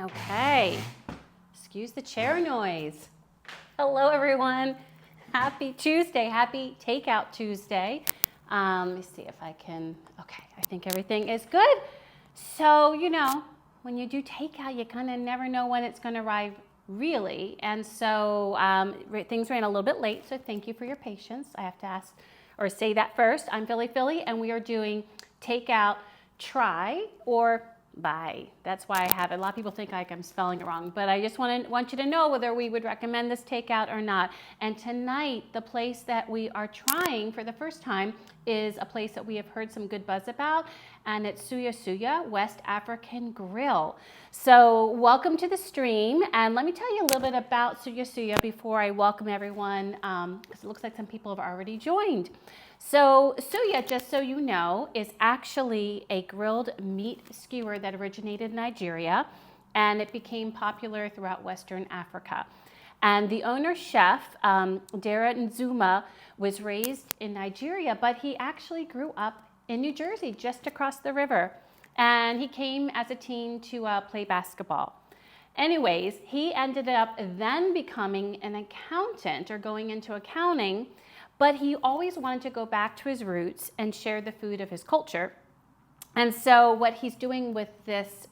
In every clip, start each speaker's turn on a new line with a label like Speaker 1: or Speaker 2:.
Speaker 1: Okay, excuse the chair noise. Hello everyone, happy Tuesday, happy Takeout Tuesday. Let me see if I can, okay, I think everything is good. So, when you do takeout, you kind of never know when it's gonna arrive really. And so things ran a little bit late, so thank you for your patience. I have to ask or say that first. I'm Philly, and we are doing takeout try or buy. That's why I have it. A lot of people think I'm spelling it wrong, but I just want you to know whether we would recommend this takeout or not. And tonight, the place that we are trying for the first time is a place that we have heard some good buzz about, and it's Suya Suya, West African Grill. So welcome to the stream, and let me tell you a little bit about Suya Suya before I welcome everyone, because it looks like some people have already joined. So suya, just so you know, is actually a grilled meat skewer that originated in Nigeria, and it became popular throughout Western Africa. And the owner chef, Dara Nzuma, was raised in Nigeria, but he actually grew up in New Jersey, just across the river. And he came as a teen to play basketball. Anyways, he ended up then becoming an accountant or going into accounting, but he always wanted to go back to his roots and share the food of his culture. And so what he's doing with this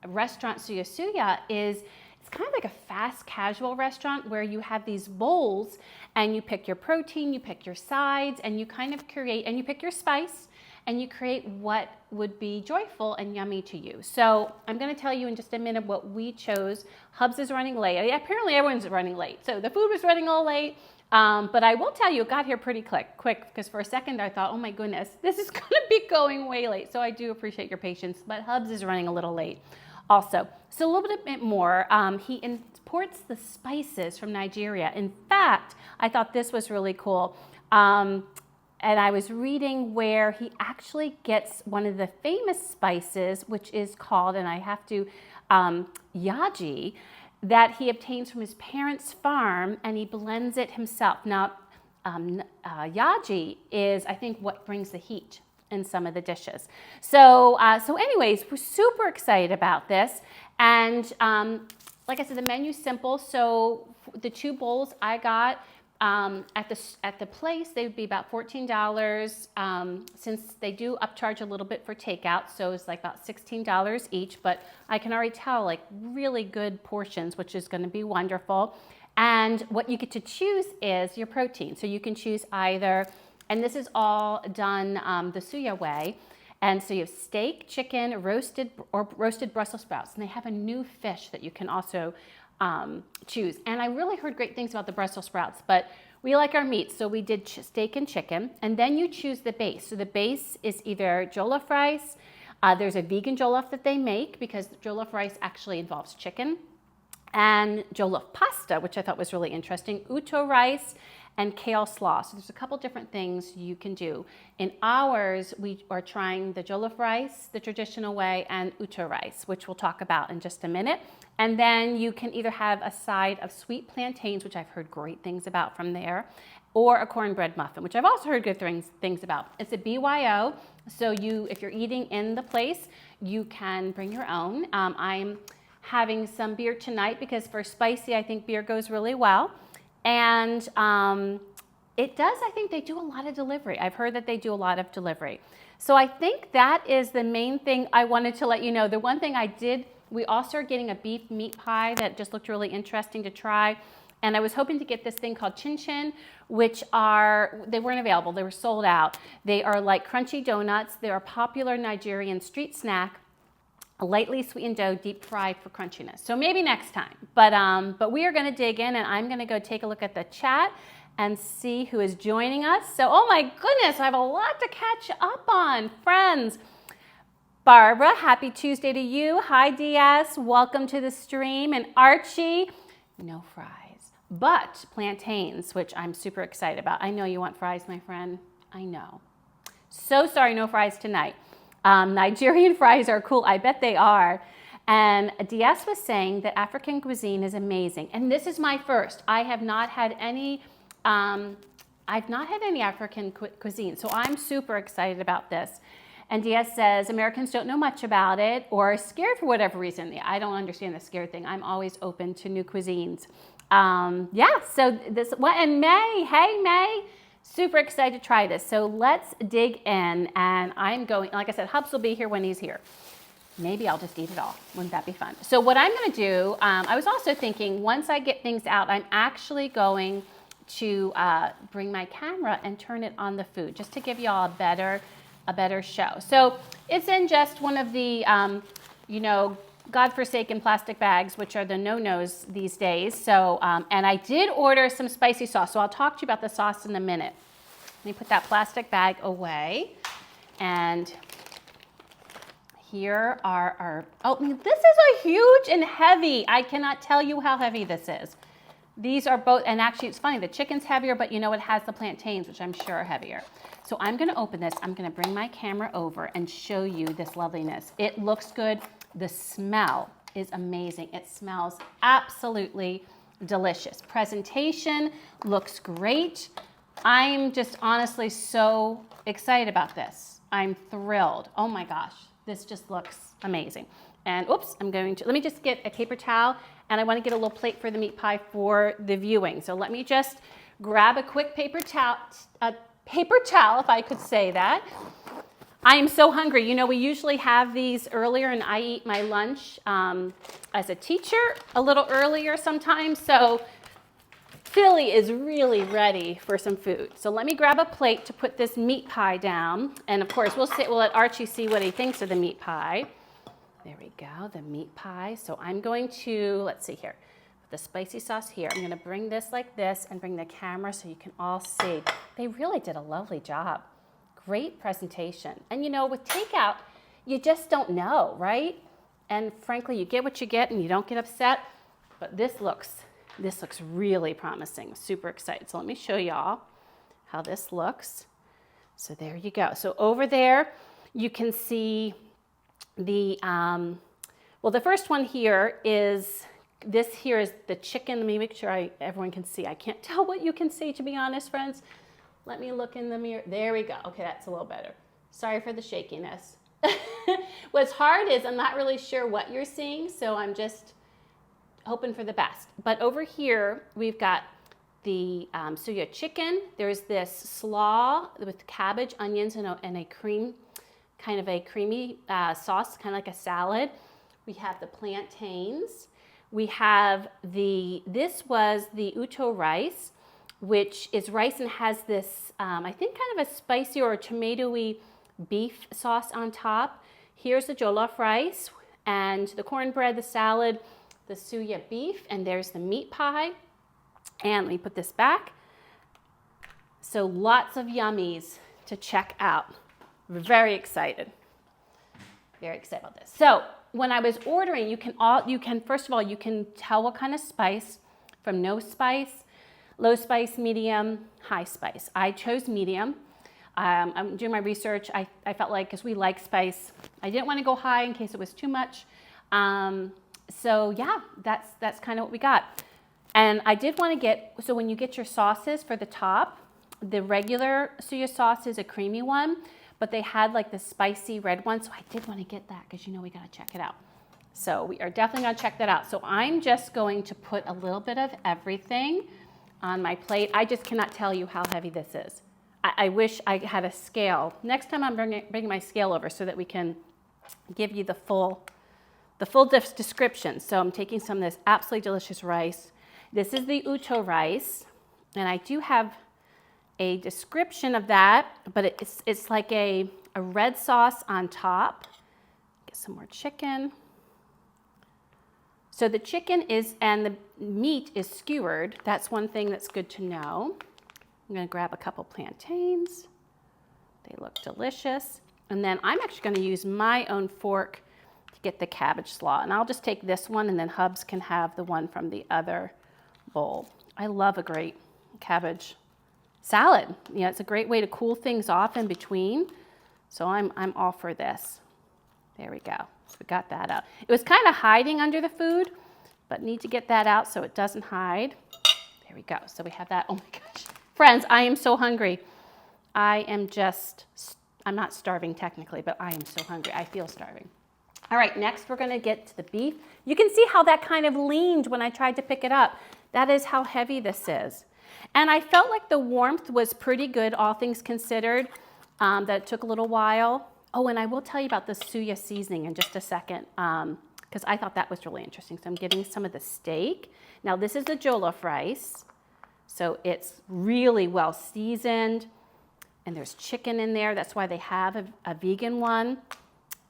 Speaker 1: restaurant, Suya Suya, is it's kind of like a fast casual restaurant where you have these bowls and you pick your protein, you pick your sides, and you kind of create, and you pick your spice, and you create what would be joyful and yummy to you. So I'm gonna tell you in just a minute what we chose. Hubs is running late. Apparently everyone's running late. So the food was running a little late. But I will tell you, it got here pretty quick because for a second I thought, oh my goodness, this is going to be going way late. So I do appreciate your patience, but Hubs is running a little late also. So a little bit more, he imports the spices from Nigeria. In fact, I thought this was really cool. And I was reading where he actually gets one of the famous spices, which is called, and I have to, yaji, that he obtains from his parents' farm, and he blends it himself. Now, yaji is, I think, what brings the heat in some of the dishes. So anyways, we're super excited about this. And like I said, the menu's simple. So the 2 bowls I got at the place, they would be about $14. Since they do upcharge a little bit for takeout, so it's like about $16 each, but I can already tell like really good portions, which is going to be wonderful. And what you get to choose is your protein. So you can choose either, and this is all done the Suya way. And so you have steak, chicken, roasted Brussels sprouts, and they have a new fish that you can also choose. And I really heard great things about the Brussels sprouts, but we like our meat, so we did steak and chicken. And then you choose the base. So the base is either jollof rice. There's a vegan jollof that they make because jollof rice actually involves chicken. And jollof pasta, which I thought was really interesting, uto rice, and kale slaw. So there's a couple different things you can do. In ours, we are trying the jollof rice, the traditional way, and uto rice, which we'll talk about in just a minute. And then you can either have a side of sweet plantains, which I've heard great things about from there, or a cornbread muffin, which I've also heard good things about. It's a BYO, so if you're eating in the place, you can bring your own. I'm having some beer tonight because for spicy, I think beer goes really well. And it does, I think they do a lot of delivery. I've heard that they do a lot of delivery. So I think that is the main thing I wanted to let you know. The one thing I did, we also are getting a beef meat pie that just looked really interesting to try. And I was hoping to get this thing called chin chin, which they weren't available. They were sold out. They are like crunchy donuts. They're a popular Nigerian street snack. A lightly sweetened dough, deep fried for crunchiness. So maybe next time. But we are going to dig in, and I'm going to go take a look at the chat and see who is joining us. So, oh my goodness, I have a lot to catch up on, friends. Barbara, happy Tuesday to you. Hi, DS. Welcome to the stream. And Archie, no fries, but plantains, which I'm super excited about. I know you want fries, my friend. I know. So sorry, no fries tonight. Nigerian fries are cool. I bet they are. And DS was saying that African cuisine is amazing. And this is my first. I have not had any African cuisine. So I'm super excited about this. And Diaz says, Americans don't know much about it or are scared for whatever reason. I don't understand the scared thing. I'm always open to new cuisines. Yeah, so this, what, and May, hey May, super excited to try this. So let's dig in, and I'm going, like I said, Hubs will be here when he's here. Maybe I'll just eat it all. Wouldn't that be fun? So what I'm gonna do, I was also thinking once I get things out, I'm actually going to bring my camera and turn it on the food just to give you all a better show. So it's in just one of the, you know, godforsaken plastic bags, which are the no-nos these days. So, and I did order some spicy sauce. So I'll talk to you about the sauce in a minute. Let me put that plastic bag away. And here are our, oh, this is a huge and heavy. I cannot tell you how heavy this is. These are both, and actually it's funny, the chicken's heavier, but you know it has the plantains, which I'm sure are heavier. So I'm gonna open this, I'm gonna bring my camera over and show you this loveliness. It looks good. The smell is amazing. It smells absolutely delicious. Presentation looks great. I'm just honestly so excited about this. I'm thrilled. Oh my gosh, this just looks amazing. And oops, I'm going to, let me just get a paper towel, and I want to get a little plate for the meat pie for the viewing. So let me just grab a quick paper towel, if I could say that. I am so hungry. You know, we usually have these earlier, and I eat my lunch as a teacher a little earlier sometimes. So Philly is really ready for some food. So let me grab a plate to put this meat pie down. And of course, we'll let Archie see what he thinks of the meat pie. There we go, the meat pie. So I'm going to, let's see here, put the spicy sauce here. I'm gonna bring this like this and bring the camera so you can all see. They really did a lovely job. Great presentation. And you know, with takeout, you just don't know, right? And frankly, you get what you get and you don't get upset, but this looks really promising. Super excited. So let me show y'all how this looks. So there you go. So over there, you can see the, well, the first one here is, this here is the chicken. Let me make sure everyone can see. I can't tell what you can see, to be honest, friends. Let me look in the mirror. There we go. Okay, that's a little better. Sorry for the shakiness. What's hard is I'm not really sure what you're seeing, so I'm just hoping for the best. But over here, we've got the Suya chicken. There's this slaw with cabbage, onions, and a cream, kind of a creamy sauce, kind of like a salad. We have the plantains. We have this was the uto rice, which is rice and has this, I think kind of a spicy or a tomatoey beef sauce on top. Here's the jollof rice and the cornbread, the salad, the suya beef, and there's the meat pie. And let me put this back. So lots of yummies to check out. We're very excited. Very excited about this. So when I was ordering, you can first of all, you can tell what kind of spice, from no spice, low spice, medium, high spice. I chose medium. I'm doing my research. I felt like, because we like spice, I didn't want to go high in case it was too much. So yeah, that's kind of what we got. And I did want to get, so when you get your sauces for the top, the regular suya sauce is a creamy one, but they had like the spicy red one, so I did want to get that because you know we got to check it out. So we are definitely going to check that out. So I'm just going to put a little bit of everything on my plate. I just cannot tell you how heavy this is. I wish I had a scale. Next time I'm bringing my scale over so that we can give you the full description. So I'm taking some of this absolutely delicious rice. This is the uto rice, and I do have a description of that, but it's like a red sauce on top. Get some more chicken. So the chicken is, and the meat is skewered. That's one thing that's good to know. I'm gonna grab a couple plantains. They look delicious. And then I'm actually gonna use my own fork to get the cabbage slaw. And I'll just take this one, and then Hubs can have the one from the other bowl. I love a great cabbage salad. You know, it's a great way to cool things off in between. So I'm all for this. There we go. So we got that out. It was kind of hiding under the food, but need to get that out so it doesn't hide. There we go. So we have that. Oh my gosh. Friends, I am so hungry. I am just, I'm not starving technically, but I am so hungry. I feel starving. All right, next we're gonna get to the beef. You can see how that kind of leaned when I tried to pick it up. That is how heavy this is. And I felt like the warmth was pretty good, all things considered, that it took a little while. Oh, and I will tell you about the Suya seasoning in just a second, because I thought that was really interesting. So I'm getting some of the steak. Now this is the jollof rice, so it's really well seasoned, and there's chicken in there. That's why they have a vegan one.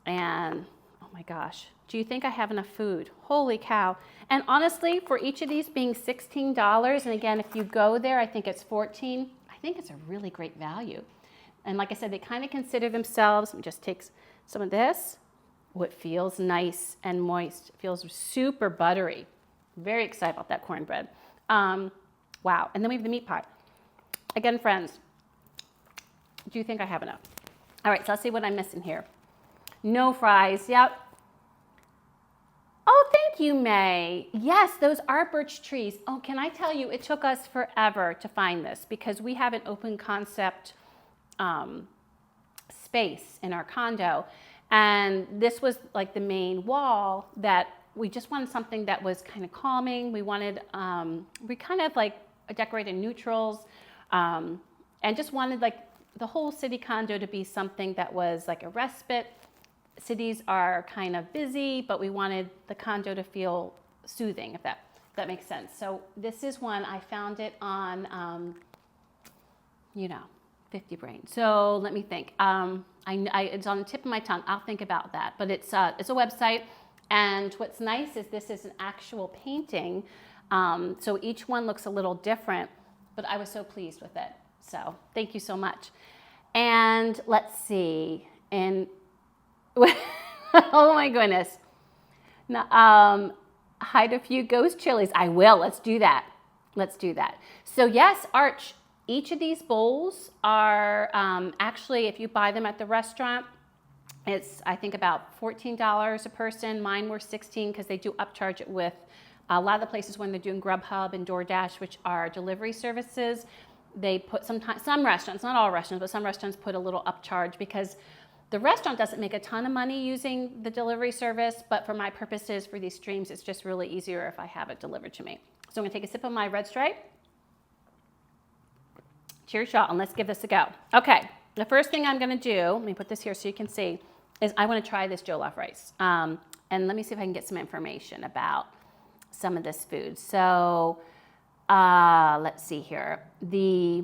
Speaker 1: And oh my gosh, do you think I have enough food? Holy cow. And honestly, for each of these being $16, and again, if you go there, I think it's $14, I think it's a really great value. And like I said, they kind of consider themselves, let me just take some of this. Oh, it feels nice and moist. It feels super buttery. Very excited about that cornbread. Wow, and then we have the meat pie. Again, friends, do you think I have enough? All right, so let's see what I'm missing here. No fries, yep. Oh, thank you, May. Yes, those are birch trees. Oh, can I tell you, it took us forever to find this because we have an open concept space in our condo. And this was like the main wall that we just wanted something that was kind of calming. We wanted, we kind of like decorated neutrals and just wanted like the whole city condo to be something that was like a respite. Cities are kind of busy, but we wanted the condo to feel soothing, if that makes sense. So this is one, I found it on, 50 Brain. So let me think. It's on the tip of my tongue. I'll think about that. But it's a website, and what's nice is this is an actual painting. So each one looks a little different, but I was so pleased with it. So thank you so much. And let's see. And oh my goodness. Now, hide a few ghost chilies. I will. Let's do that. Let's do that. So yes, Arch, each of these bowls are actually, if you buy them at the restaurant, it's I think about $14 a person. Mine were $16 because they do upcharge it with a lot of the places when they're doing Grubhub and DoorDash, which are delivery services. They put some restaurants, not all restaurants, but some restaurants put a little upcharge because the restaurant doesn't make a ton of money using the delivery service, but for my purposes, for these streams, it's just really easier if I have it delivered to me. So I'm gonna take a sip of my Red Stripe. Cheers, y'all, and let's give this a go. Okay, the first thing I'm gonna do, let me put this here so you can see, is I wanna try this jollof rice. And let me see if I can get some information about some of this food. So let's see here. The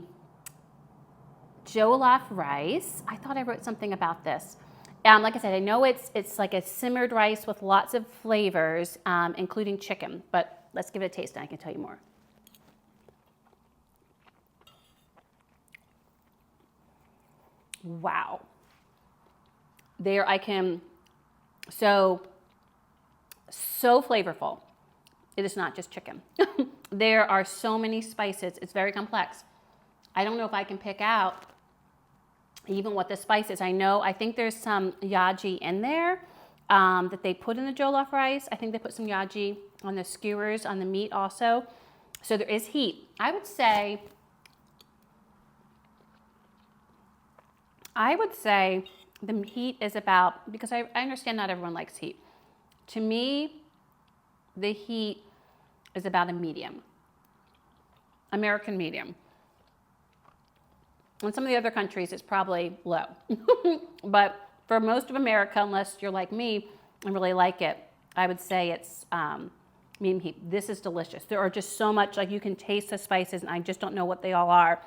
Speaker 1: jollof rice, I thought I wrote something about this. Like I said, I know it's like a simmered rice with lots of flavors, including chicken, but let's give it a taste and I can tell you more. Wow. There I can, so flavorful. It is not just chicken. There are so many spices. It's very complex. I don't know if I can pick out even what the spice is. I think there's some yaji in there that they put in the jollof rice. I think they put some yaji on the skewers, on the meat also. So there is heat. I would say the heat is about, because I understand not everyone likes heat. To me, the heat is about a medium, American medium. In some of the other countries, it's probably low. But for most of America, unless you're like me and really like it, I would say it's medium heat. This is delicious. There are just so much, like you can taste the spices, and I just don't know what they all are,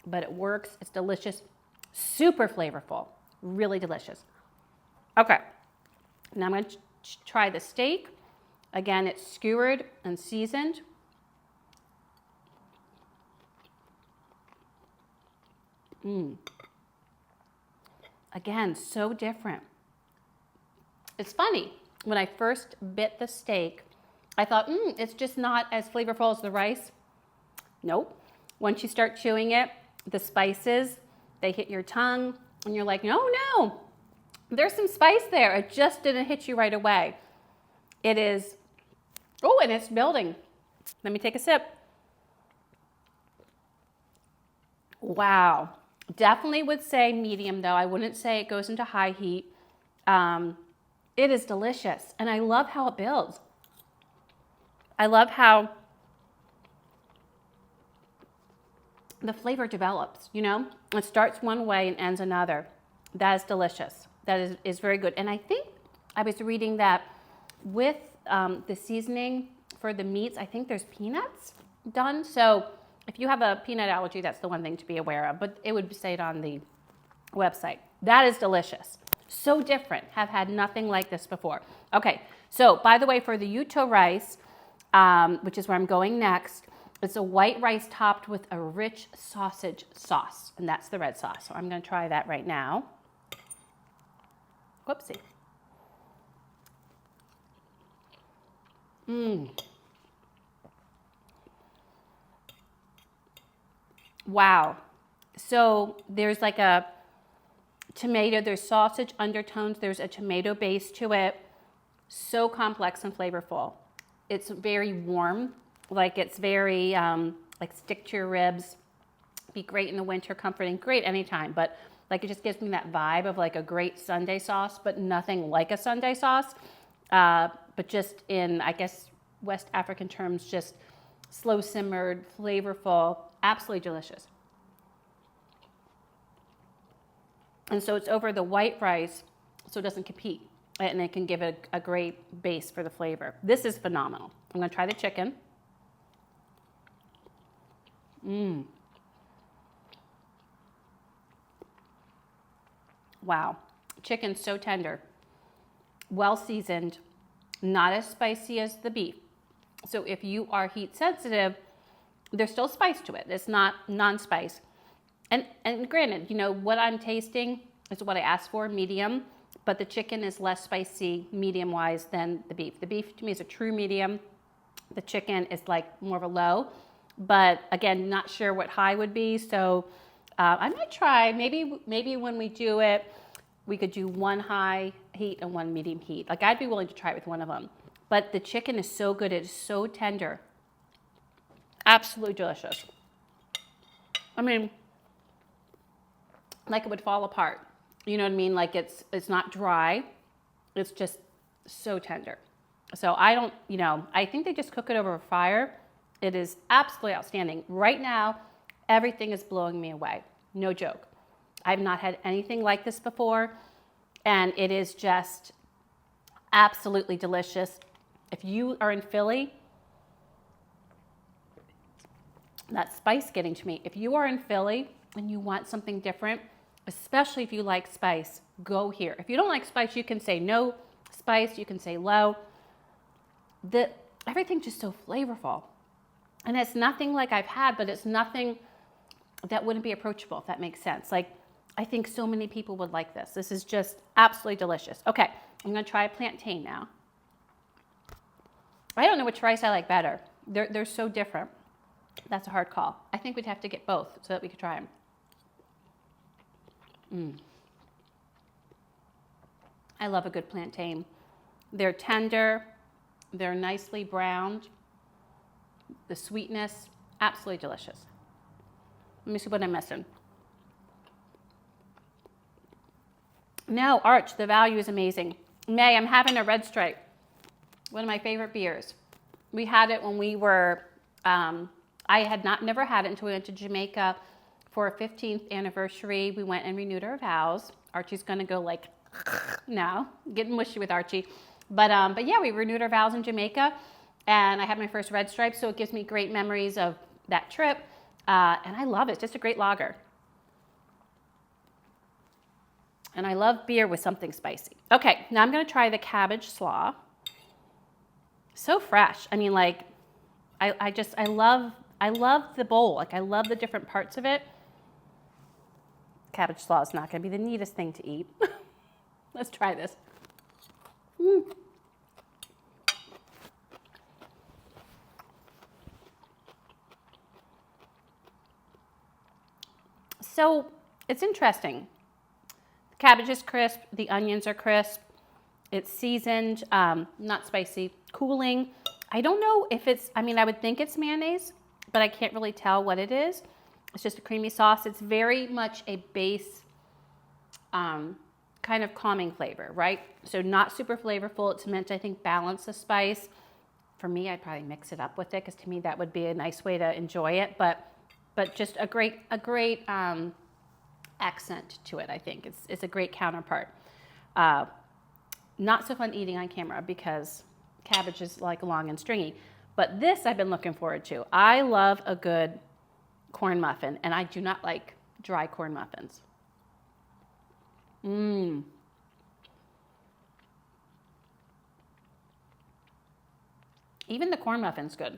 Speaker 1: but it works. It's delicious, super flavorful, really delicious. Okay, now I'm going to try the steak. Again, it's skewered and seasoned. Again, so different. It's funny, when I first bit the steak, I thought, it's just not as flavorful as the rice. Nope. Once you start chewing it, the spices, they hit your tongue, and you're like, no, there's some spice there. It just didn't hit you right away. It is, and it's building. Let me take a sip. Wow. Definitely would say medium though. I wouldn't say it goes into high heat. It is delicious, and I love how it builds. I love how the flavor develops, you know? It starts one way and ends another. That is delicious. That is very good. And I think I was reading that with the seasoning for the meats, I think there's peanuts done. So if you have a peanut allergy, that's the one thing to be aware of, but it would say it on the website. That is delicious. So different. Have had nothing like this before. Okay, so by the way, for the Yuto rice, which is where I'm going next, it's a white rice topped with a rich sausage sauce, and that's the red sauce. So I'm going to try that right now. Whoopsie. Wow. So there's like a tomato, there's sausage undertones, there's a tomato base to it. So complex and flavorful. It's very warm, like it's very like stick to your ribs. Be great in the winter, comforting, great anytime, but like it just gives me that vibe of like a great Sunday sauce, but nothing like a Sunday sauce. But just in, I guess, West African terms, just slow simmered, flavorful, absolutely delicious. And so it's over the white rice, so it doesn't compete, and it can give it a great base for the flavor. This is phenomenal. I'm going to try the chicken. Wow. Chicken's so tender, well seasoned, not as spicy as the beef. So if you are heat sensitive, there's still spice to it. It's not non-spice. And granted, you know, what I'm tasting is what I asked for, medium, but the chicken is less spicy medium-wise than the beef. The beef to me is a true medium. The chicken is like more of a low, but again, not sure what high would be. So I might try, maybe when we do it, we could do one high heat and one medium heat. Like I'd be willing to try it with one of them. But the chicken is so good. It is so tender. Absolutely delicious. I mean, like it would fall apart. You know what I mean? Like it's not dry. It's just so tender. So I don't, you know, I think they just cook it over a fire. It is absolutely outstanding. Right now, everything is blowing me away. No joke. I've not had anything like this before, and it is just absolutely delicious. If you are in Philly, that spice getting to me. If you are in Philly and you want something different, especially if you like spice, go here. If you don't like spice, you can say no spice, you can say low. Everything's just so flavorful. And it's nothing like I've had, but it's nothing that wouldn't be approachable, if that makes sense. Like, I think so many people would like this. This is just absolutely delicious. Okay, I'm gonna try a plantain now. I don't know which rice I like better. They're so different. That's a hard call. I think we'd have to get both so that we could try them. I love a good plantain. They're tender, they're nicely browned. The sweetness, absolutely delicious. Let me see what I'm missing. No, Arch, the value is amazing. May, I'm having a Red Stripe, one of my favorite beers. We had it when we were, I had never had it until we went to Jamaica for our 15th anniversary. We went and renewed our vows. Archie's gonna go like now, getting mushy with Archie. But yeah, we renewed our vows in Jamaica, and I had my first Red Stripe, so it gives me great memories of that trip. And I love it. It's just a great lager. And I love beer with something spicy. Okay, now I'm gonna try the cabbage slaw. So fresh. I mean, like, I love the bowl. Like, I love the different parts of it. Cabbage slaw is not gonna be the neatest thing to eat. Let's try this. So it's interesting. The cabbage is crisp, the onions are crisp, it's seasoned, not spicy, cooling. I don't know if it's, I mean, I would think it's mayonnaise, but I can't really tell what it is. It's just a creamy sauce. It's very much a base kind of calming flavor, right? So not super flavorful. It's meant to, I think, balance the spice. For me, I'd probably mix it up with it because to me that would be a nice way to enjoy it. But just a great accent to it, I think. It's a great counterpart. Not so fun eating on camera because cabbage is like long and stringy. But this I've been looking forward to. I love a good corn muffin, and I do not like dry corn muffins. Even the corn muffin's good.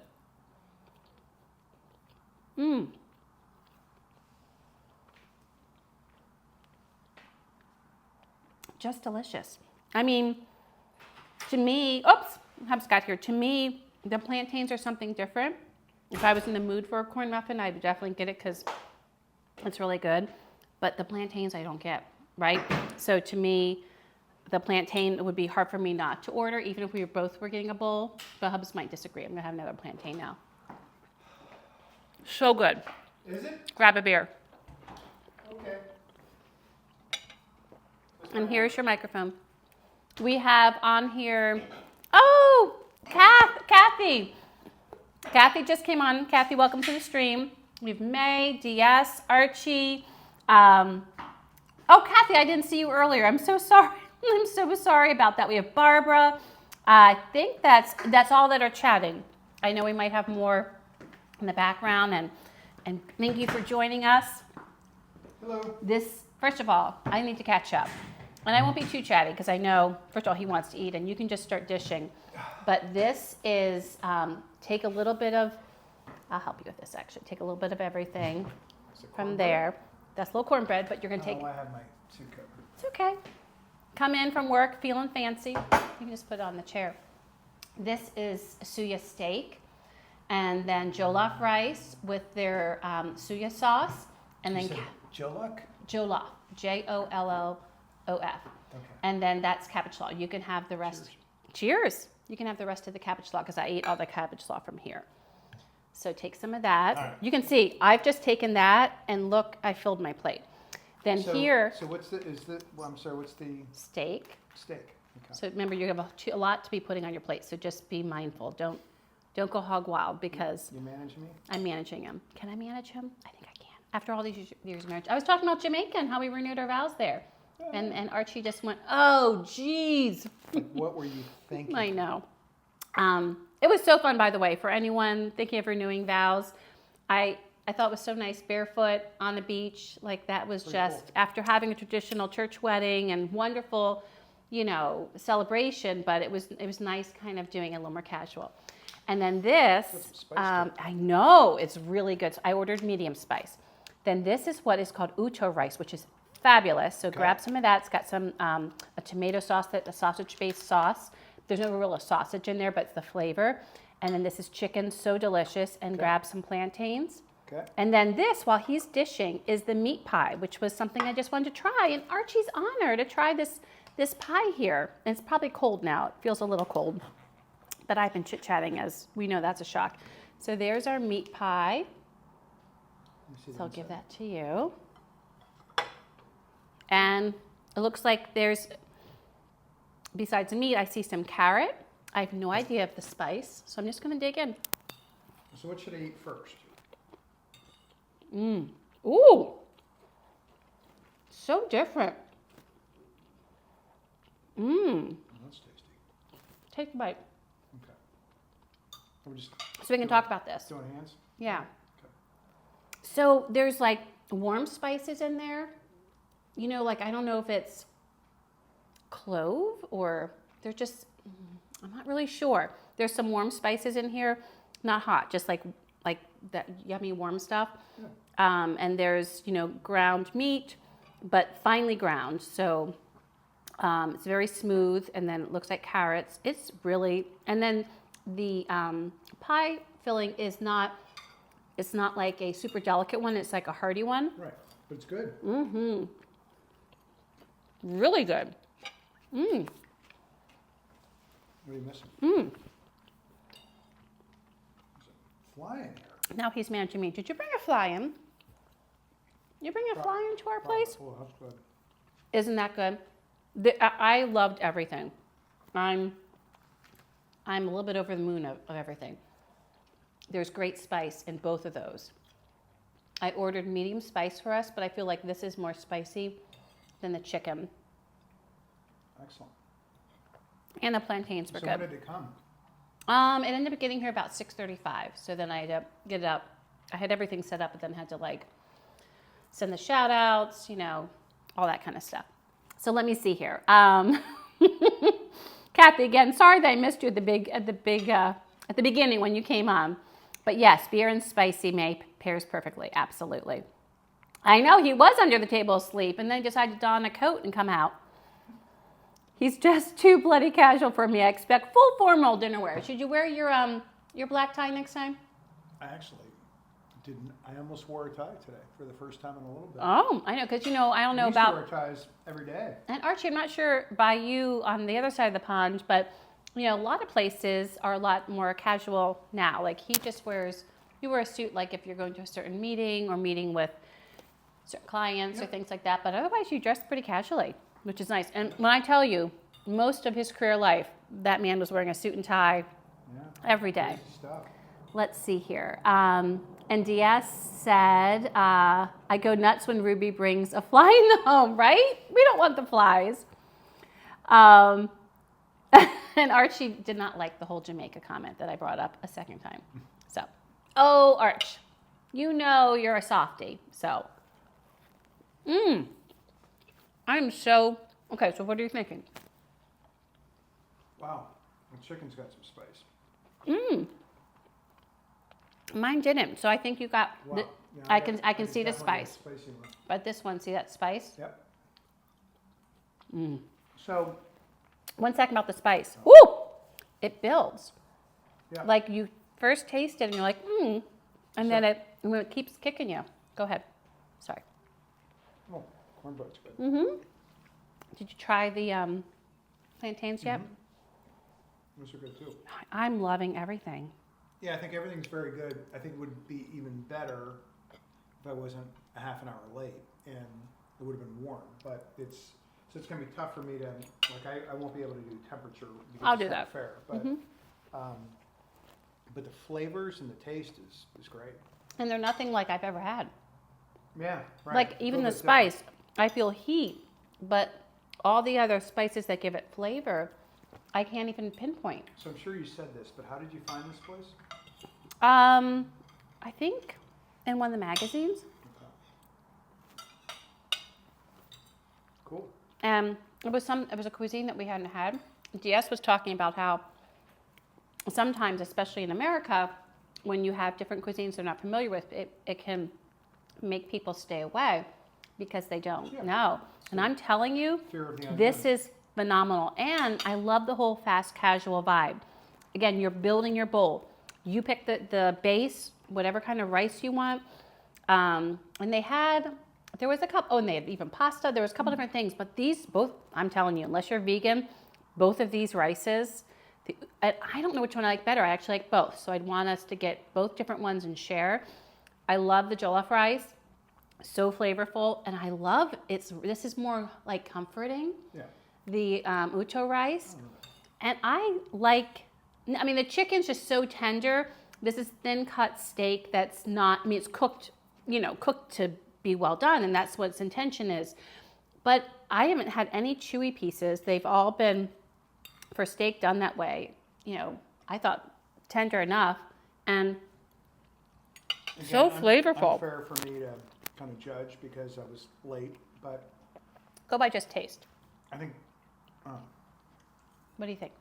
Speaker 1: Just delicious. I mean, to me, oops, Hub's got here. To me, the plantains are something different. If I was in the mood for a corn muffin, I would definitely get it because it's really good. But the plantains I don't get, right? So to me, the plantain would be hard for me not to order, even if we both were getting a bowl. But Hubs might disagree. I'm gonna have another plantain now. So good.
Speaker 2: Is it?
Speaker 1: Grab a beer.
Speaker 2: Okay.
Speaker 1: And here's your microphone. We have on here, oh, Kathy. Kathy just came on. Kathy, welcome to the stream. We have May, DS, Archie. Oh, Kathy, I didn't see you earlier. I'm so sorry. I'm so sorry about that. We have Barbara. I think that's all that are chatting. I know we might have more in the background, and thank you for joining us.
Speaker 2: Hello.
Speaker 1: First of all, I need to catch up. And I won't be too chatty because I know, first of all, he wants to eat and you can just start dishing. But this is, take a little bit of, I'll help you with this actually. Take a little bit of everything from there. That's a little cornbread, but you're going to take.
Speaker 2: Oh, I have my soup cover.
Speaker 1: It's okay. Come in from work feeling fancy. You can just put it on the chair. This is Suya steak and then jollof rice with their Suya sauce. And then
Speaker 2: jollof?
Speaker 1: Jollof, Jollof. Okay. And then that's cabbage slaw. You can have the rest. Cheers. You can have the rest of the cabbage slaw because I ate all the cabbage slaw from here. So take some of that. Right. You can see I've just taken that and look, I filled my plate. Then here.
Speaker 2: So what's the
Speaker 1: steak.
Speaker 2: Steak. Okay.
Speaker 1: So remember, you have a lot to be putting on your plate. So just be mindful. Don't go hog wild because.
Speaker 2: You managing me?
Speaker 1: I'm managing him. Can I manage him? I think I can. After all these years of marriage, I was talking about Jamaica and how we renewed our vows there. And Archie just went, oh, geez.
Speaker 2: Like, what were you thinking?
Speaker 1: I know. It was so fun, by the way, for anyone thinking of renewing vows. I thought it was so nice, barefoot on the beach. Like that was pretty just, cool. After having a traditional church wedding and wonderful, celebration, but it was nice kind of doing it a little more casual. And then this, I know, it's really good. So I ordered medium spice. Then this is what is called uto rice, which is fabulous. So grab some of that. It's got some a tomato sauce, a sausage-based sauce. There's no real sausage in there, but it's the flavor. And then this is chicken, so delicious. And grab some plantains. Okay. And then this, while he's dishing, is the meat pie, which was something I just wanted to try. And Archie's honor to try this pie here. And it's probably cold now. It feels a little cold. But I've been chit-chatting, as we know that's a shock. So there's our meat pie. So I'll give that to you. And it looks like there's, besides the meat, I see some carrot. I have no idea of the spice, so I'm just going to dig in.
Speaker 2: So what should I eat first?
Speaker 1: Ooh. So different.
Speaker 2: That's tasty.
Speaker 1: Take a bite.
Speaker 2: Okay.
Speaker 1: So we can talk about this.
Speaker 2: Doing hands?
Speaker 1: Yeah.
Speaker 2: Okay.
Speaker 1: So there's like warm spices in there. Like I don't know if it's clove or they're just, I'm not really sure. There's some warm spices in here, not hot, just like that yummy warm stuff. Yeah. And there's, ground meat, but finely ground. So it's very smooth. And then it looks like carrots. It's really, and then the pie filling is not, it's not like a super delicate one. It's like a hearty one.
Speaker 2: Right. But it's good.
Speaker 1: Really good.
Speaker 2: What are you missing? There's a fly in here.
Speaker 1: Now he's managing me. Did you bring a fly in? You bring a fly into our place?
Speaker 2: Oh, that's good.
Speaker 1: Isn't that good? I loved everything. I'm a little bit over the moon of everything. There's great spice in both of those. I ordered medium spice for us, but I feel like this is more spicy than the chicken.
Speaker 2: Excellent.
Speaker 1: And the plantains were
Speaker 2: So
Speaker 1: good.
Speaker 2: when did it come?
Speaker 1: It ended up getting here about 6:35. So then I had to get it up. I had everything set up, but then had to like send the shout outs, you know, all that kind of stuff. So let me see here. Kathy, again, sorry that I missed you at the beginning when you came on. But yes, beer and spicy pairs perfectly. Absolutely. I know he was under the table asleep and then decided to don a coat and come out. He's just too bloody casual for me. I expect full formal dinner wear. Should you wear your black tie next time?
Speaker 2: I actually didn't. I almost wore a tie today for the first time in a little bit.
Speaker 1: Oh, I know, because I don't know
Speaker 2: I used
Speaker 1: about.
Speaker 2: to wear ties every day.
Speaker 1: And Archie, I'm not sure by you on the other side of the pond, but a lot of places are a lot more casual now. Like you wear a suit like if you're going to a certain meeting or meeting with certain clients or things like that. But otherwise, you dress pretty casually, which is nice. And when I tell you, most of his career life, that man was wearing a suit and tie every day.
Speaker 2: Crazy stuff.
Speaker 1: Let's see here. And DS said, I go nuts when Ruby brings a fly in the home, right? We don't want the flies. And Archie did not like the whole Jamaica comment that I brought up a second time. So, Arch, you're a softie. So, I'm so, okay, so what are you thinking?
Speaker 2: Wow, the chicken's got some spice.
Speaker 1: Mine didn't. So I think you got,
Speaker 2: Wow. Yeah,
Speaker 1: I can see the
Speaker 2: definitely
Speaker 1: spice.
Speaker 2: a spicy one.
Speaker 1: But this one, see that spice?
Speaker 2: Yep. So,
Speaker 1: 1 second about the spice. Woo! It builds.
Speaker 2: yeah.
Speaker 1: Like you first taste it and you're like, and then it keeps kicking you. Go ahead. Sorry.
Speaker 2: Oh, cornbread's good.
Speaker 1: Did you try the plantains yet?
Speaker 2: Those are good too.
Speaker 1: I'm loving everything.
Speaker 2: Yeah, I think everything's very good. I think it would be even better if I wasn't a half an hour late and it would have been warm. But it's going to be tough for me to, I won't be able to do temperature because
Speaker 1: I'll
Speaker 2: it's
Speaker 1: do
Speaker 2: not
Speaker 1: that.
Speaker 2: fair. But the flavors and the taste is great.
Speaker 1: And they're nothing like I've ever had.
Speaker 2: Yeah, right.
Speaker 1: Like even the spice, I feel heat, but all the other spices that give it flavor, I can't even pinpoint.
Speaker 2: So I'm sure you said this, but how did you find this place?
Speaker 1: I think in one of the magazines.
Speaker 2: Cool.
Speaker 1: And it was a cuisine that we hadn't had. DS was talking about how sometimes, especially in America, when you have different cuisines they're not familiar with, it can make people stay away because they don't know. And I'm telling you,
Speaker 2: Fear of the unknown.
Speaker 1: this is phenomenal. And I love the whole fast casual vibe. Again, you're building your bowl. You pick the base, whatever kind of rice you want. And there was a couple, and they had even pasta. There was a couple different things, but these both, I'm telling you, unless you're vegan, both of these rices, I don't know which one I like better. I actually like both. So I'd want us to get both different ones and share. I love the jollof rice. So flavorful. And I love this is more like comforting. Yeah. The ucho rice. And the chicken's just so tender. This is thin cut steak that's not, it's cooked, cooked to be well done. And that's what its intention is. But I haven't had any chewy pieces. They've all been, for steak done that way, I thought tender enough and
Speaker 2: Again,
Speaker 1: so flavorful.
Speaker 2: Unfair for me to kind of judge because I was late, but
Speaker 1: Go by just taste.
Speaker 2: I think.
Speaker 1: What do you think?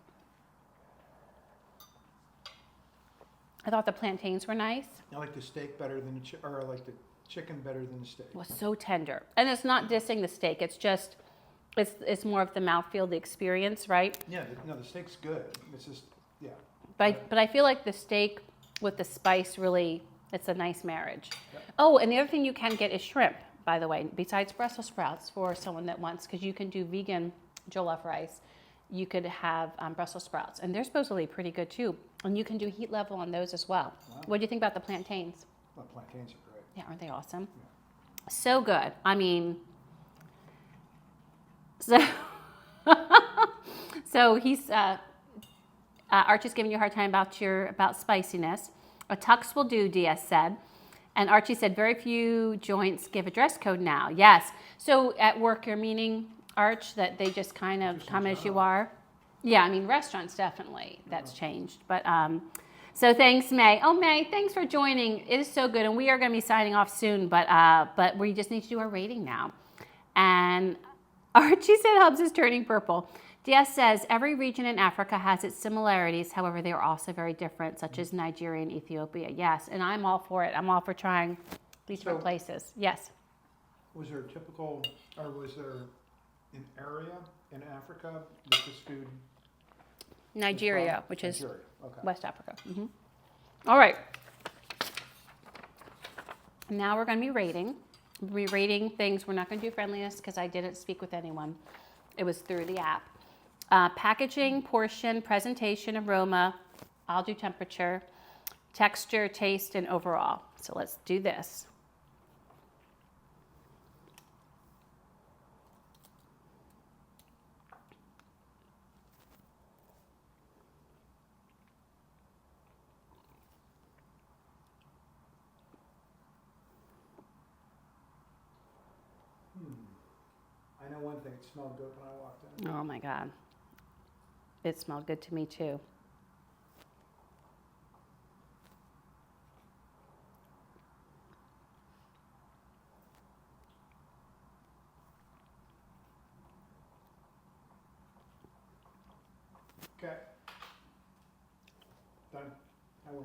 Speaker 1: I thought the plantains were nice.
Speaker 2: I like the steak better than or I like the chicken better than the steak.
Speaker 1: It was so tender. And it's not dissing the steak. It's just, it's more of the mouthfeel, the experience, right?
Speaker 2: Yeah, the steak's good. It's just, yeah.
Speaker 1: But I feel like the steak with the spice really, it's a nice marriage.
Speaker 2: Yep.
Speaker 1: Oh, and the other thing you can get is shrimp, by the way, besides Brussels sprouts for someone that wants, because you can do vegan jollof rice. You could have Brussels sprouts, and they're supposedly pretty good too. And you can do heat level on those as well.
Speaker 2: Wow.
Speaker 1: What do you think about the plantains?
Speaker 2: Well, plantains are great.
Speaker 1: Yeah, aren't they awesome? So good. I mean, so so he's Archie's giving you a hard time about spiciness. A tux will do, DS said. And Archie said, very few joints give a dress code now. Yes. So at work, you're meaning, Arch, that they just kind of
Speaker 2: Just in
Speaker 1: come as you
Speaker 2: general.
Speaker 1: are? Yeah, I mean, restaurants definitely, that's changed. But so thanks, May. Oh, May, thanks for joining. It is so good. And we are going to be signing off soon, but we just need to do our rating now. And Archie said Hubs is turning purple. DS says every region in Africa has its similarities. However, they are also very different, such as Nigeria and Ethiopia. Yes, and I'm all for it. I'm all for trying these different places. Yes.
Speaker 2: Was there a typical, or was there an area in Africa that this food?
Speaker 1: Nigeria, which is
Speaker 2: Nigeria. Okay.
Speaker 1: West Africa. All right. Now we're going to be rating. We're rating things. We're not going to do friendliness because I didn't speak with anyone. It was through the app. Packaging, portion, presentation, aroma. I'll do temperature, texture, taste, and overall. So let's do this.
Speaker 2: I know one thing, it smelled good when I walked in.
Speaker 1: Oh my God. It smelled good to me too.
Speaker 2: Okay. Done. I win.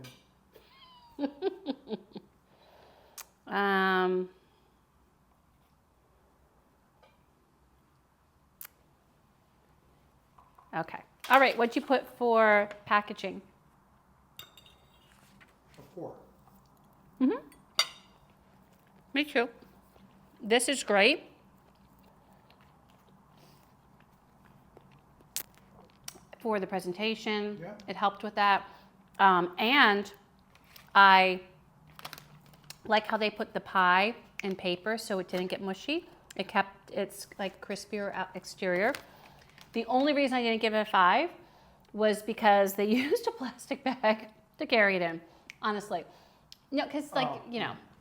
Speaker 1: Okay. All right. What'd you put for packaging?
Speaker 2: A 4.
Speaker 1: Me too. This is great. For the presentation,
Speaker 2: Yeah.
Speaker 1: it helped with that. And I like how they put the pie in paper so it didn't get mushy. It kept its like crispier exterior. The only reason I didn't give it a 5 was because they used a plastic bag to carry it in, honestly. No, because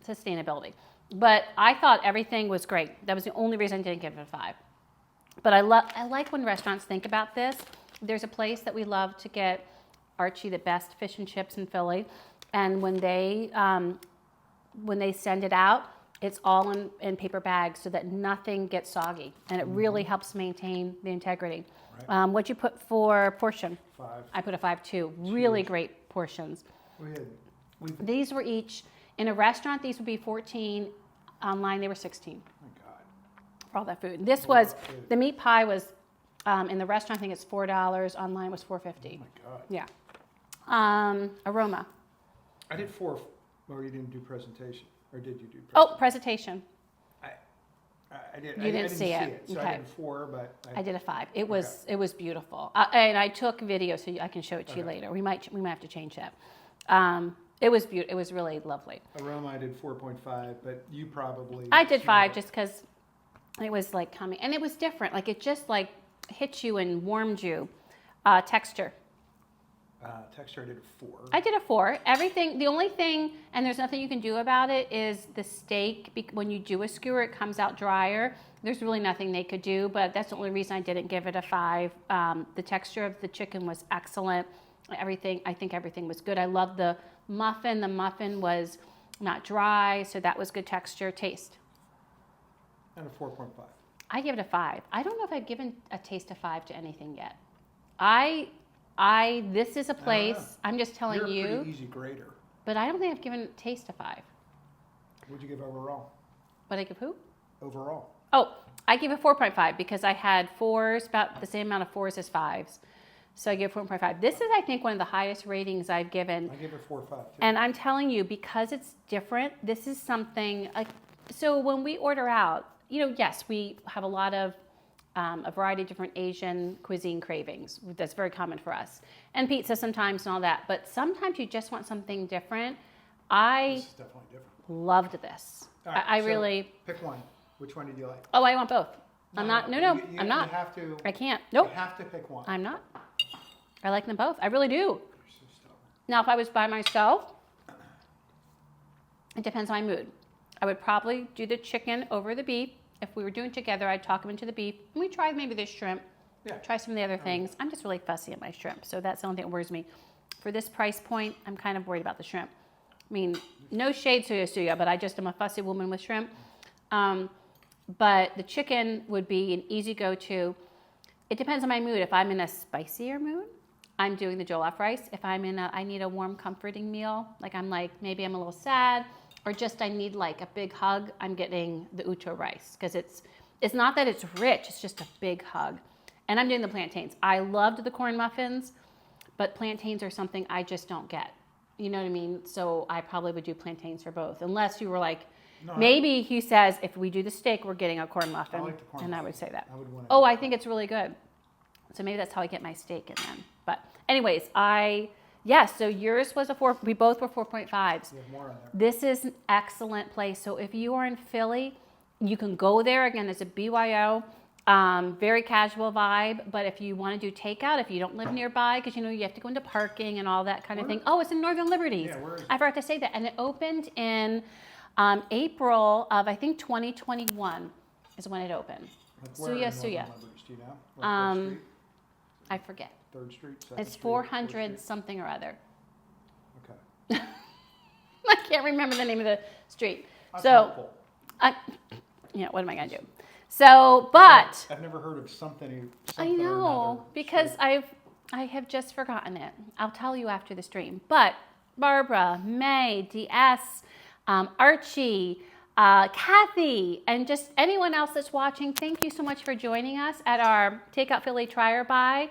Speaker 1: sustainability. But I thought everything was great. That was the only reason I didn't give it a 5. But I like when restaurants think about this. There's a place that we love to get Archie the best fish and chips in Philly. And when they send it out, it's all in paper bags so that nothing gets soggy. And it really helps maintain the integrity.
Speaker 2: Right.
Speaker 1: What'd you put for portion?
Speaker 2: 5.
Speaker 1: I put a 5 too. Really
Speaker 2: Cheers.
Speaker 1: great portions.
Speaker 2: We
Speaker 1: These were each, in a restaurant, these would be 14. Online, they were 16
Speaker 2: oh my God.
Speaker 1: for all that food. This
Speaker 2: A
Speaker 1: was,
Speaker 2: lot of food.
Speaker 1: the meat pie was, in the restaurant, I think it's $4. Online was $4.50.
Speaker 2: Oh my God.
Speaker 1: Yeah. Aroma.
Speaker 2: I did 4, or you didn't do presentation, or did you do presentation?
Speaker 1: Oh, presentation.
Speaker 2: I did.
Speaker 1: You
Speaker 2: I
Speaker 1: didn't see it.
Speaker 2: So
Speaker 1: Okay.
Speaker 2: I did 4, but
Speaker 1: I did a 5. It was beautiful, and I took video so I can show it to you
Speaker 2: Okay.
Speaker 1: later. We might have to change that. It was beautiful. It was really lovely.
Speaker 2: Aroma, I did 4.5, but you probably.
Speaker 1: I did 5
Speaker 2: smelled it.
Speaker 1: just because it was like coming, and it was different. Like it just like hit you and warmed you. Texture.
Speaker 2: Texture, I did a 4.
Speaker 1: I did a 4. Everything, the only thing, and there's nothing you can do about it, is the steak. When you do a skewer, it comes out drier. There's really nothing they could do, but that's the only reason I didn't give it a 5. The texture of the chicken was excellent. I think everything was good. I love the muffin. The muffin was not dry, so that was good texture. Taste.
Speaker 2: And a 4.5.
Speaker 1: I give it a 5. I don't know if I've given a taste of 5 to anything yet. This is a place, I'm just telling
Speaker 2: You're a
Speaker 1: you,
Speaker 2: pretty easy grader.
Speaker 1: but I don't think I've given taste a 5.
Speaker 2: What'd you give overall?
Speaker 1: But I give who?
Speaker 2: Overall.
Speaker 1: Oh, I give it 4.5 because I had 4s, about the same amount of 4s as 5s. So I give 4.5. This is, I think, one of the highest ratings I've given.
Speaker 2: I gave it 4 or 5 too.
Speaker 1: And I'm telling you, because it's different, this is something, so when we order out, yes, we have a lot of, a variety of different Asian cuisine cravings. That's very common for us. And pizza sometimes and all that. But sometimes you just want something different.
Speaker 2: This is definitely different.
Speaker 1: Loved this.
Speaker 2: All right,
Speaker 1: I
Speaker 2: so
Speaker 1: really.
Speaker 2: pick one. Which one did you like?
Speaker 1: Oh, I want both. I'm not.
Speaker 2: You
Speaker 1: I'm not.
Speaker 2: You have to.
Speaker 1: I can't.
Speaker 2: You
Speaker 1: Nope.
Speaker 2: have to pick one.
Speaker 1: I'm not. I like them both. I really do.
Speaker 2: You're so stubborn.
Speaker 1: Now, if I was by myself, it depends on my mood. I would probably do the chicken over the beef. If we were doing it together, I'd talk them into the beef. And we try maybe the shrimp.
Speaker 2: Yeah.
Speaker 1: Try some of the other things. I'm just really fussy at my shrimp, so that's the only thing that worries me. For this price point, I'm kind of worried about the shrimp. I mean, no shade, Suya Suya, but I just am a fussy woman with shrimp. But the chicken would be an easy go-to. It depends on my mood. If I'm in a spicier mood, I'm doing the jollof rice. If I'm in I need a warm, comforting meal, maybe I'm a little sad, or just I need like a big hug, I'm getting the ucho rice, because it's not that it's rich, it's just a big hug. And I'm doing the plantains. I loved the corn muffins, but plantains are something I just don't get. You know what I mean? So I probably would do plantains for both, unless you were like,
Speaker 2: No,
Speaker 1: maybe he says, if we do the steak, we're getting a corn muffin.
Speaker 2: I like the corn
Speaker 1: and
Speaker 2: muffin.
Speaker 1: I would say that.
Speaker 2: I would want
Speaker 1: Oh, I think it's really good. So maybe that's how I get my steak in then. But anyways, so yours was a 4, we both were 4.5s.
Speaker 2: You have more on there.
Speaker 1: This is an excellent place. So if you are in Philly, you can go there. Again, it's a BYO, very casual vibe. But if you want to do takeout, if you don't live nearby, because you have to go into parking and all that kind of thing. Oh, it's in Northern Liberties.
Speaker 2: Yeah, where is it?
Speaker 1: I forgot to say that. And it opened in April of, I think, 2021 is when it opened.
Speaker 2: Like where
Speaker 1: Suya
Speaker 2: in Northern
Speaker 1: Suya.
Speaker 2: Liberties, do you know? Like what street?
Speaker 1: I forget.
Speaker 2: 3rd Street? 2nd
Speaker 1: It's
Speaker 2: Street,
Speaker 1: 400
Speaker 2: 4th Street?
Speaker 1: something or other.
Speaker 2: Okay.
Speaker 1: I can't remember the name of the street.
Speaker 2: That's
Speaker 1: So,
Speaker 2: helpful.
Speaker 1: what am I going to do? So, but
Speaker 2: I've never heard of something
Speaker 1: I
Speaker 2: or
Speaker 1: know,
Speaker 2: another
Speaker 1: because
Speaker 2: street.
Speaker 1: I have just forgotten it. I'll tell you after the stream. But Barbara, May, DS, Archie, Kathy, and just anyone else that's watching, thank you so much for joining us at our Takeout Philly Try or Buy.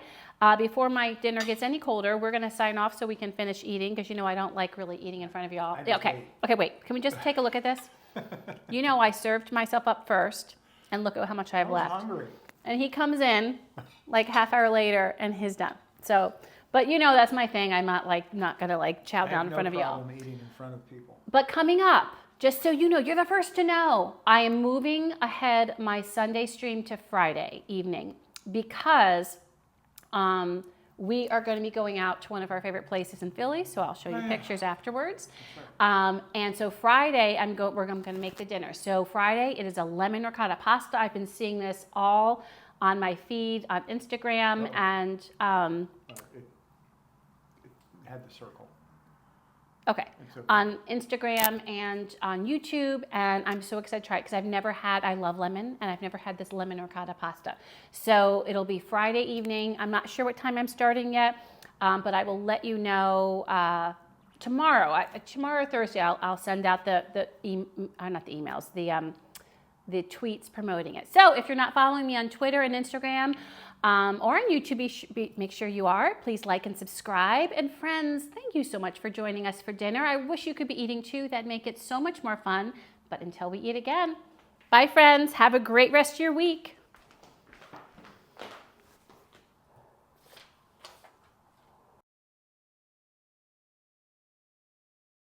Speaker 1: Before my dinner gets any colder, we're going to sign off so we can finish eating, because I don't like really eating in front of y'all.
Speaker 2: I just
Speaker 1: Okay, wait. Can we just take a look at this? I served myself up first, and look at how much I have left.
Speaker 2: I'm hungry.
Speaker 1: And he comes in like half hour later and he's done. So, but that's my thing. I'm not going to chow down in front of
Speaker 2: I have no
Speaker 1: y'all.
Speaker 2: problem eating in front of people.
Speaker 1: But coming up, just so you know, you're the first to know, I am moving ahead my Sunday stream to Friday evening, because we are going to be going out to one of our favorite places in Philly. So I'll show you pictures afterwards. And so Friday, we're going to make the dinner. So Friday, it is a lemon ricotta pasta. I've been seeing this all on my feed on Instagram, and
Speaker 2: It had the circle.
Speaker 1: okay,
Speaker 2: It's okay.
Speaker 1: on Instagram and on YouTube, and I'm so excited to try it, because I love lemon, and I've never had this lemon ricotta pasta. So it'll be Friday evening. I'm not sure what time I'm starting yet, but I will let you know tomorrow. Tomorrow or Thursday, I'll send out not the emails, the tweets promoting it. So if you're not following me on Twitter and Instagram, or on YouTube, make sure you are. Please like and subscribe. And friends, thank you so much for joining us for dinner. I wish you could be eating too. That'd make it so much more fun. But until we eat again, bye friends. Have a great rest of your week.